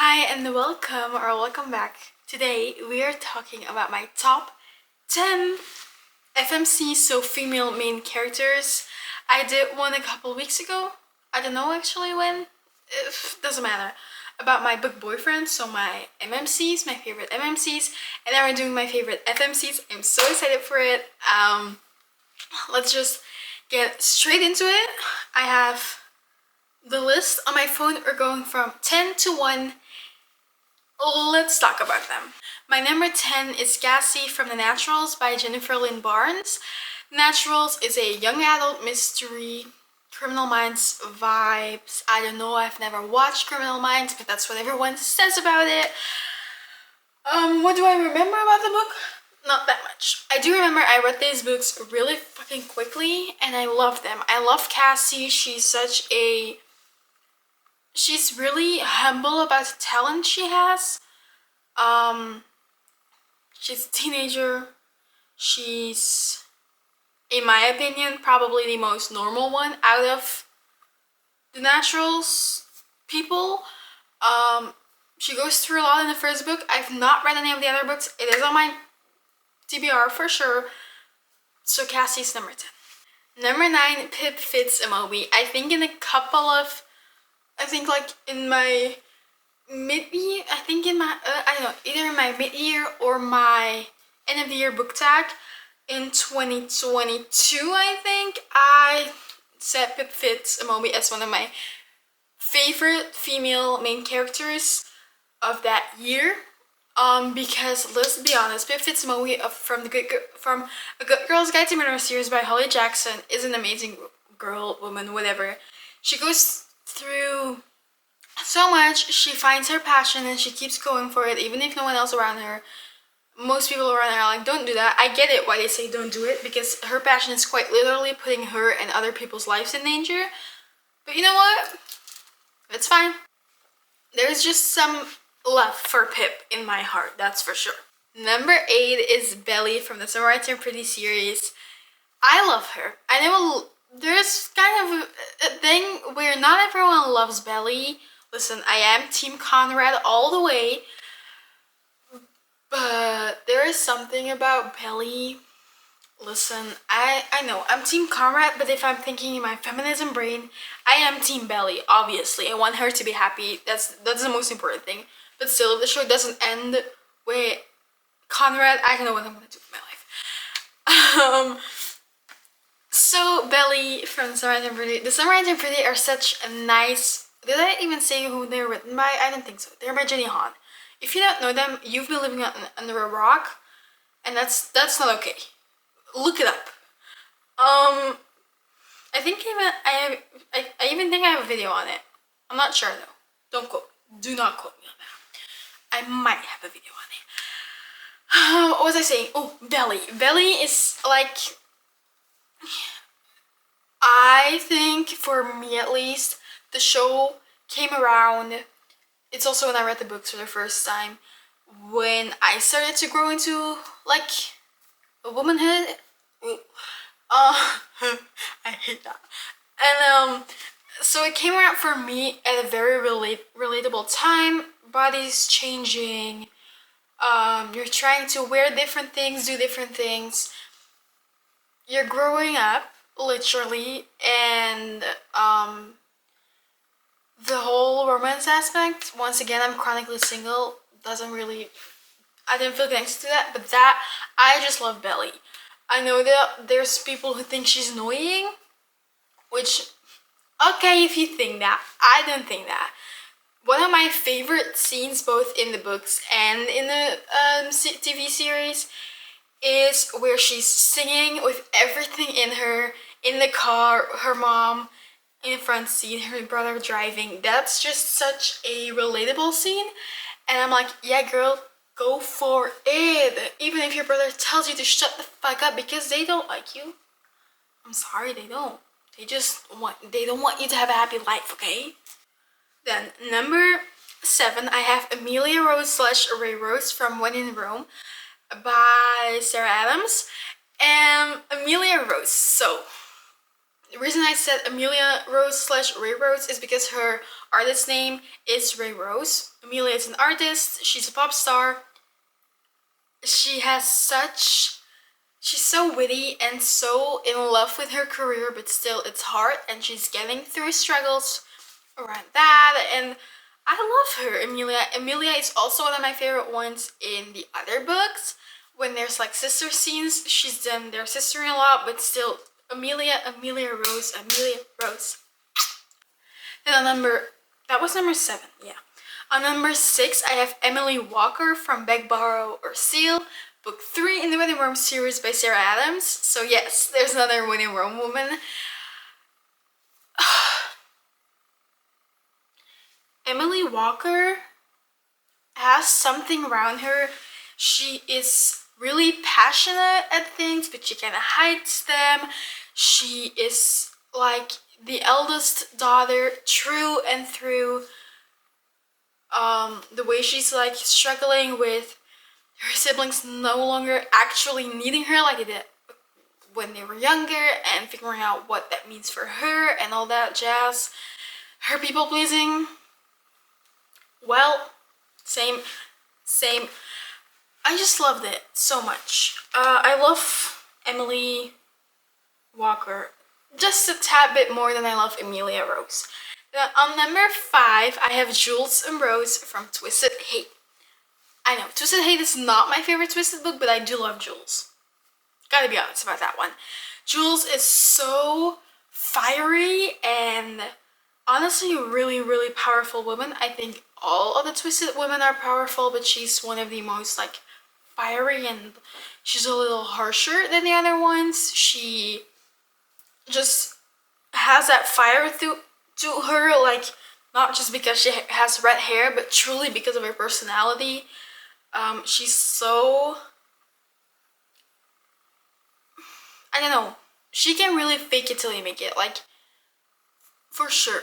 Hi and welcome back. Today we are talking about my top 10 FMC, so female main characters. I did one a couple weeks ago. I don't know actually when. It doesn't matter. About my book boyfriend, so my MMCs, my favorite MMCs, and now we're doing my favorite FMCs. I'm so excited for it. Let's just get straight into it. I have the list on my phone. Are going from 10 to 1. Let's talk about them. My number 10 is Cassie from The Naturals by Jennifer Lynn Barnes. Naturals is a young adult mystery, Criminal Minds vibes. I don't know, I've never watched Criminal Minds, but that's what everyone says about it. What do I remember about the book? Not that much. I do remember I read these books really fucking quickly and I love them. I love Cassie. She's really humble about the talent she has. She's a teenager. She's, in my opinion, probably the most normal one out of the Naturals people. She goes through a lot in the first book. I've not read any of the other books. It is on my TBR for sure. So Cassie's number 10. Number 9, Pip Fitz Emobi. I think in my mid-year, I don't know, either in my mid-year or my end of the year book tag in 2022, I think, I set Pip Fitz Emobi as one of my favorite female main characters of that year. Because let's be honest, Pip Fitz Emobi from A Good Girl's Guide to Murder series by Holly Jackson is an amazing girl, woman, whatever. She goes through so much. She finds her passion and she keeps going for it, even if no one else around her. Most people around her are like, don't do that. I get it why they say don't do it, because her passion is quite literally putting her and other people's lives in danger. But you know what? It's fine. There's just some love for Pip in my heart, that's for sure. Number 8 is Belly from the Summer I Turned Pretty series. I love her. I know there's kind of a thing where not everyone loves Belly. Listen, I am Team Conrad all the way, but there is something about Belly. Listen, I know I'm Team Conrad, but if I'm thinking in my feminism brain, I am Team Belly, obviously. I want her to be happy. That's the most important thing. But still, if the show doesn't end with Conrad, I don't know what I'm gonna do with my life. So Belly from The Summer I Turned Pretty. The Summer I Turned Pretty are such a nice. Did I even say who they're written by? I don't think so. They're by Jenny Han. If you don't know them, you've been living under a rock, and that's not okay. Look it up. I think I even think I have a video on it. I'm not sure though. Do not quote me on that. I might have a video on it. What was I saying? Oh, Belly. Belly is like, I think for me at least, the show came around. It's also when I read the books for the first time, when I started to grow into like a womanhood. I hate that. And so it came around for me at a very relatable time. Body's changing. You're trying to wear different things, do different things. You're growing up, literally, and the whole romance aspect, once again, I'm chronically single, I didn't feel connected to that, but that, I just love Belly. I know that there's people who think she's annoying, which, okay if you think that, I don't think that. One of my favorite scenes, both in the books and in the TV series, is where she's singing with everything in her, in the car, her mom in the front seat, her brother driving. That's just such a relatable scene, and I'm like, yeah girl, go for it. Even if your brother tells you to shut the fuck up because they don't like you. I'm sorry, they don't. They don't want you to have a happy life, okay? Then number 7, I have Amelia Rose / Ray Rose from When in Rome by Sarah Adams. And Amelia Rose, so the reason I said Amelia Rose / Ray Rose is because her artist name is Ray Rose. Amelia is an artist, she's a pop star. She's so witty and so in love with her career, but still it's hard and she's getting through struggles around that, and I love her, Amelia. Amelia is also one of my favorite ones in the other books. When there's like sister scenes, she's done their sister-in-law, but still Amelia Rose. Then that was number 7, yeah. On number 6, I have Emily Walker from Beg, Borrow, or Steal, book 3 in the Winning Worm series by Sarah Adams. So yes, there's another Winning Worm woman. Emily Walker has something around her. She is really passionate at things, but she kind of hides them. She is like the eldest daughter through and through. The way she's like struggling with her siblings no longer actually needing her like they did when they were younger, and figuring out what that means for her and all that jazz. Her people pleasing, well, same. I just loved it so much. I love Emily Walker just a tad bit more than I love Amelia Rose. Then on number 5, I have Jules Rose from Twisted Hate. I know, Twisted Hate is not my favorite Twisted book, but I do love Jules. Gotta be honest about that one. Jules is so fiery and honestly a really, really powerful woman. I think all of the Twisted women are powerful, but she's one of the most like fiery, and she's a little harsher than the other ones. She just has that fire to her, like not just because she has red hair, but truly because of her personality. She's so, I don't know, she can really fake it till you make it, like for sure.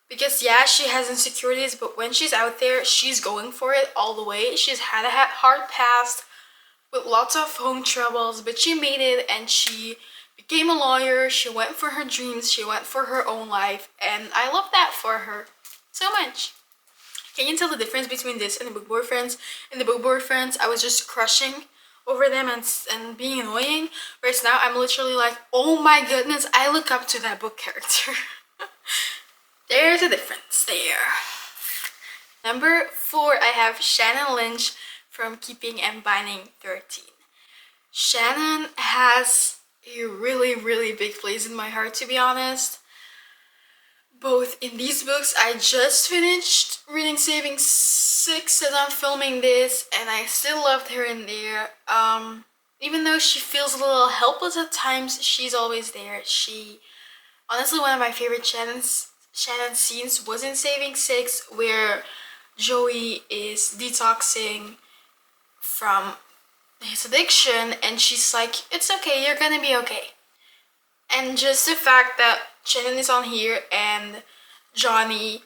Because yeah, she has insecurities, but when she's out there, she's going for it all the way. She's had a hard past with lots of home troubles, but she made it and she became a lawyer. She went for her dreams, she went for her own life, and I love that for her so much. Can you tell the difference between this and the Book Boyfriends? In the Book Boyfriends, I was just crushing over them and being annoying, whereas now I'm literally like, oh my goodness, I look up to that book character. There's a difference there. Number 4, I have Shannon Lynch from Keeping and Binding 13. Shannon has a really, really big place in my heart, to be honest. Both in these books, I just finished reading Saving 6 as I'm filming this, and I still loved her in there. Even though she feels a little helpless at times, she's always there. Honestly, one of my favorite Shannon scenes was in Saving 6, where Joey is detoxing from his addiction, and she's like, it's okay, you're gonna be okay. And just the fact that Shannon is on here and Johnny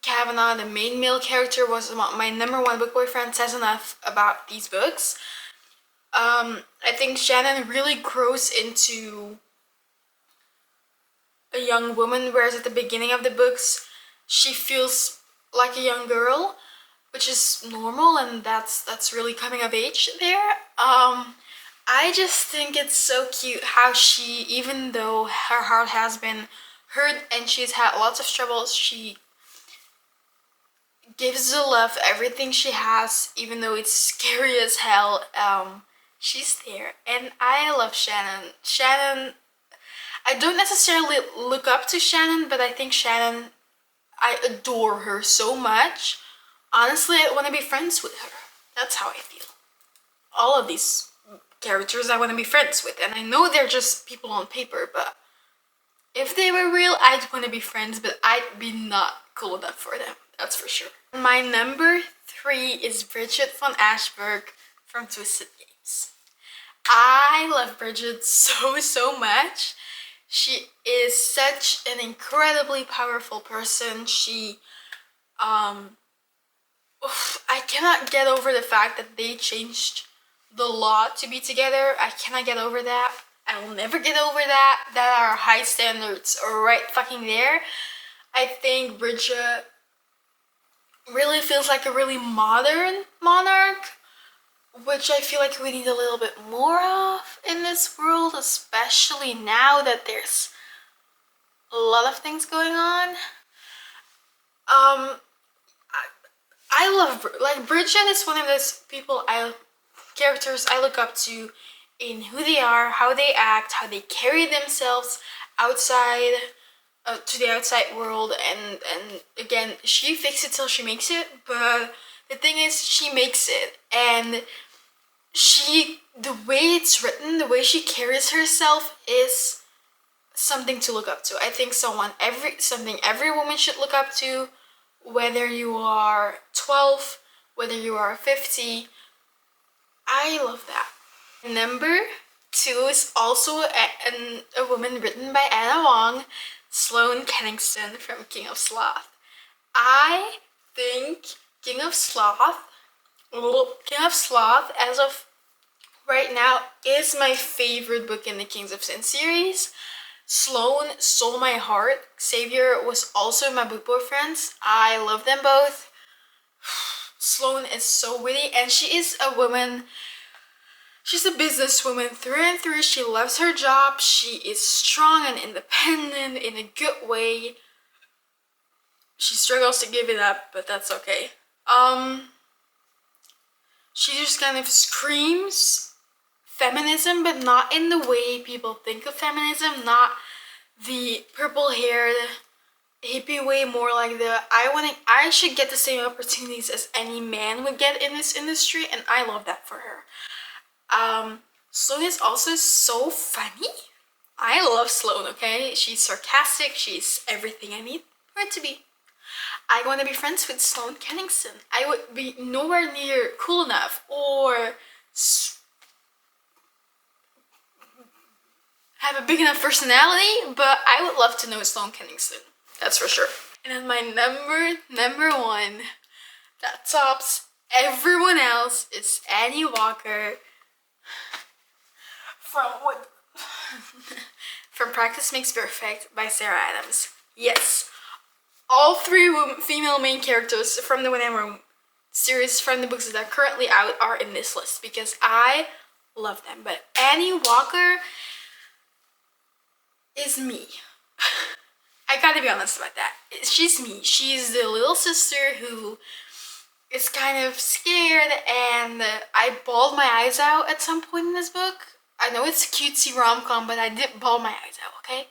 Kavanagh, the main male character, was my number 1 book boyfriend says enough about these books. I think Shannon really grows into a young woman, whereas at the beginning of the books she feels like a young girl, which is normal, and that's really coming of age there. I just think it's so cute how she, even though her heart has been hurt and she's had lots of troubles, she gives the love everything she has, even though it's scary as hell. She's there, and I love Shannon. I don't necessarily look up to Shannon, but I think Shannon, I adore her so much. Honestly, I want to be friends with her. That's how I feel. All of these characters I want to be friends with, and I know they're just people on paper, but if they were real, I'd want to be friends, but I'd be not cool enough for them, that's for sure. My number 3 is Bridget Fon Ashberg from Twisted Games. I love Bridget so much. She is such an incredibly powerful person. I cannot get over the fact that they changed the law to be together. I cannot get over that. I will never get over that. That our high standards are right fucking there. I think Bridget really feels like a really modern monarch, which I feel like we need a little bit more of in this world, especially now that there's a lot of things going on. I love, like, Bridget is one of those characters I look up to in who they are, how they act, how they carry themselves outside, to the outside world, and again, she fakes it till she makes it, but the thing is, she makes it, and the way it's written, the way she carries herself is something to look up to. I think something every woman should look up to, whether you are 12, whether you are 50. I love that. Number 2 is also a woman written by Anna Wong, Sloan Kennston from King of Sloth. I think King of Sloth, as of right now, is my favorite book in the Kings of Sin series. Sloan stole my heart. Xavier was also my book boyfriends. I love them both. Sloan is so witty, and she is a woman. She's a businesswoman through and through. She loves her job. She is strong and independent in a good way. She struggles to give it up, but that's okay. She just kind of screams feminism, but not in the way people think of feminism, not the purple-haired hippie way, more like the I should get the same opportunities as any man would get in this industry, and I love that for her. Sloan is also so funny. I love Sloan, okay? She's sarcastic, she's everything I need her to be. I want to be friends with Sloan Kennston. I would be nowhere near cool enough or have a big enough personality, but I would love to know Sloan Kennston. That's for sure. And then my number 1 that tops everyone else is Annie Walker from Practice Makes Perfect by Sarah Adams. Yes, all 3 female main characters from the When I'm Wrong series, from the books that are currently out, are in this list because I love them. But Annie Walker is me. I gotta be honest about that. She's me. She's the little sister who is kind of scared, and I bawled my eyes out at some point in this book. I know it's a cutesy rom-com, but I did bawl my eyes out, okay?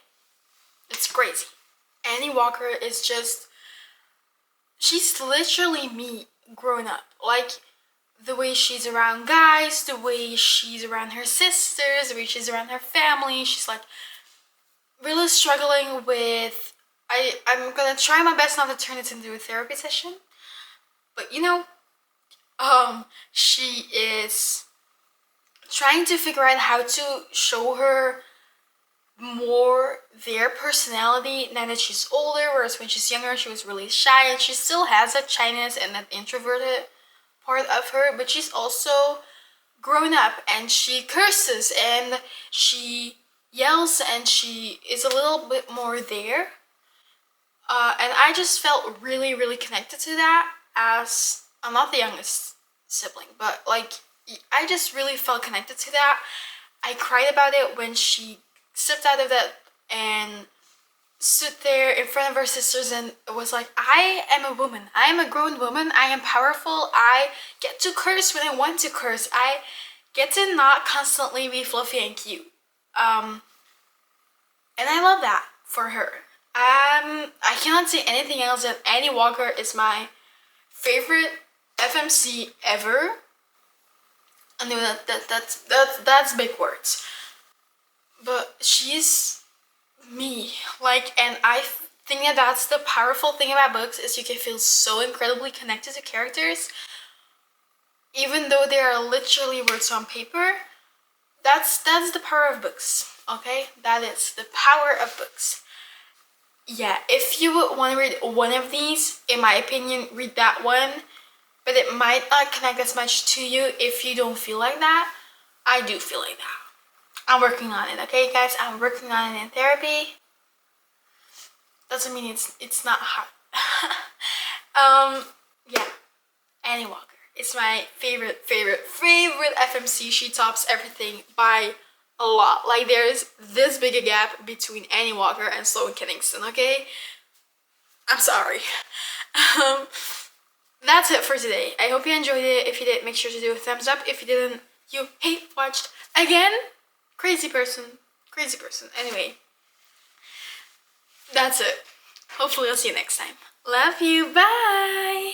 It's crazy. Annie Walker is just... she's literally me growing up. Like, the way she's around guys, the way she's around her sisters, the way she's around her family. She's like really struggling with... I'm gonna try my best not to turn it into a therapy session. But you know, she is trying to figure out how to show her more their personality now that she's older, whereas when she's younger she was really shy, and she still has that shyness and that introverted part of her, but she's also grown up and she curses and she yells and she is a little bit more there. And I just felt really, really connected to that, as I'm not the youngest sibling, but like I just really felt connected to that. I cried about it when she stepped out of that and stood there in front of her sisters and was like, I am a woman. I am a grown woman. I am powerful. I get to curse when I want to curse. I get to not constantly be fluffy and cute. And I love that for her. I cannot say anything else than Annie Walker is my favorite FMC ever. I know that's big words, but she's me. Like, and I think that that's the powerful thing about books, is you can feel so incredibly connected to characters, even though they are literally words on paper. That's the power of books. Okay, that is the power of books. Yeah, if you would want to read one of these, in my opinion, read that one. But it might not connect as much to you if you don't feel like that. I do feel like that. I'm working on it, okay, guys? I'm working on it in therapy. Doesn't mean it's not hard. yeah, Annie Walker. It's my favorite FMC. She tops everything by a lot. Like, there's this big a gap between Annie Walker and Sloan Kennston, okay? I'm sorry. That's it for today. I hope you enjoyed it. If you did, make sure to do a thumbs up. If you didn't, you hate watched again. Crazy person. Crazy person. Anyway, that's it. Hopefully I'll see you next time. Love you. Bye.